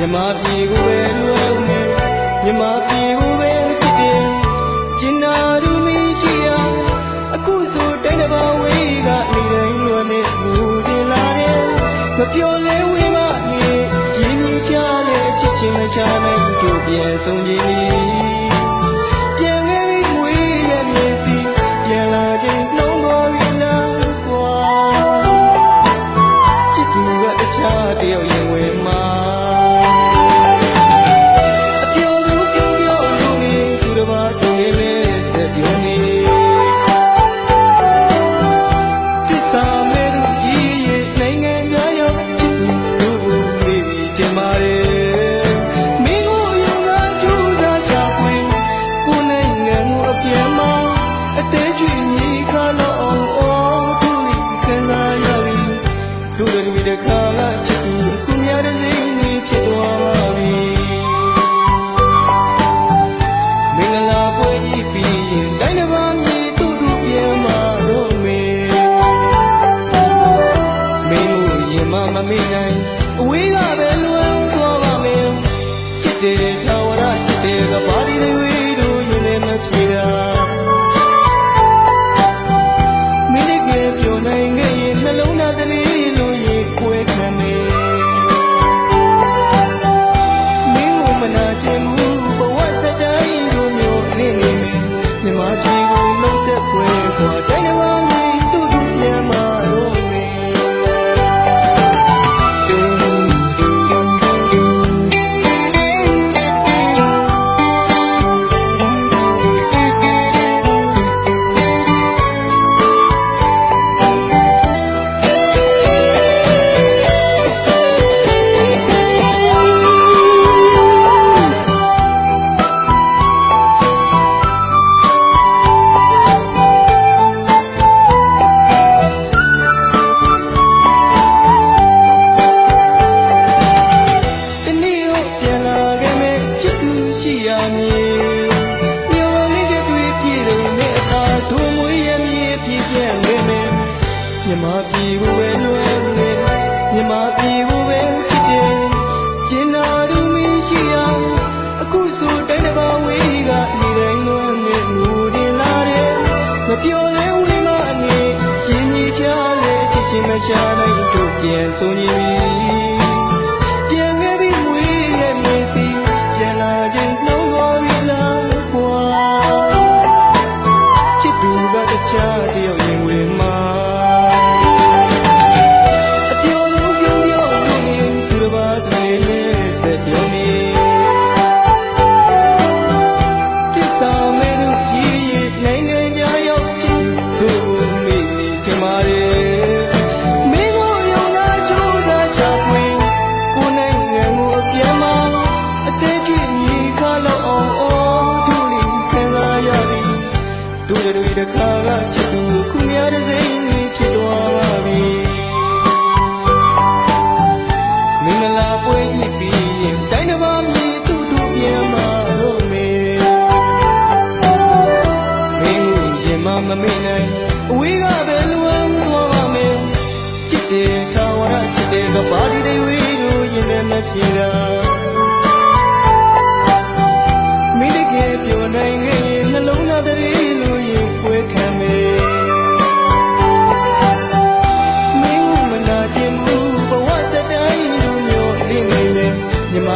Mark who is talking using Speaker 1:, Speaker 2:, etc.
Speaker 1: မြမပြေကိုပဲလွယ်နေမြမပြေကိုပဲချစ်တယ်ကျင်နာသူမရှိရအခုဆိုတိုင်းတစ်ပါးဝေးကနေတိုင်းလွယ်နေဘူးတင်လာတယ်မပြောလဲဝေးမနေရင်းမြစ်ချတဲ့ချစ်ချင်းမချနိုင်တို့ပြန်ဆုံးခြင်းပြန်ခဲ့ပြီးဝေးရမြည်စီပြန်လာခြင်းနှုံးတော်ရလာကွာချစ်သူကတခြားတယောက်ရင်ဝင်မှာခါကချစ်သူခုများတဲ့စိတ်တွေဖြစ်သွားပါပြီမင်္ဂလာပွဲကြီးပြီးရင်တိုင်းတစ်ပါးမြေသူတို့ပြန်มาတော့မေမင်းတို့ရင်မမေ့နိုင်အဝေးကပဲလွမ်းသွားပါမယ်ချစ်တယ်ထာဝရချစ်တယ်ကဘာဒီတွေတို့ရင်လည်းမဖြေတာမင်းလည်းပြောနိုင်ခဲ့ရင်နှလုံးသားတလေးပွဲခံနေမင်းကိုမနာချင်ဘူးဘဝစတိုင်းတို့မျိုးနေနေမြမပြေကိုလုံးဆက်ပွဲခွာတိုင်းတစ်ပါးမြေသူ့တို့ပြန်มาတော့မေမြမပြေကိုပဲလွယ်နေမြမပြေကိုပဲချစ်တယ်ကျင်နာသူမရှိရအခုဆိုတိုင်းတစ်ပါးဝေးကနေတိုင်းလွယ်နေငိုတင်လာတယ်မပြောလဲဝေးမအနေရှင်ကြီးချလဲချစ်ချင်းမရှာနိုင်တို့ပြန်ဆုံးနေပြီပြန်ခဲ့ပြီးဝေးရဲ့မြေစီပြန်လာခြင်းနှောင်းတော်ရလာကွာချစ်သူကတခြားတယောက်ရင်ဝင်မှာတို့တခါကချစ်သူခုများတဲ့စိတ်တွေဖြစ်သွားပါပြီမင်္ဂလာပွဲကြီးပြီးရင်တိုင်းတစ်ပါးမြေသူ့တို့ပြန်มาတော့မေမင်းရင်မမေ့နိုင်အဝေးကပဲလွမ်းသွားပါမယ်ချစ်တယ်ထာဝရချစ်တယ်ကဘာဒီတွေတို့ရင်လည်းမဖြေတာမင်းတကယ်ပြောနိုင်ခဲ့ရင်နှလုံးသားတွေလို့ရင်ပွဲခံမေမင်းကိုမနာချင်ဘူးဘဝစတိုင်းတို့မျိုးနေနေမြမ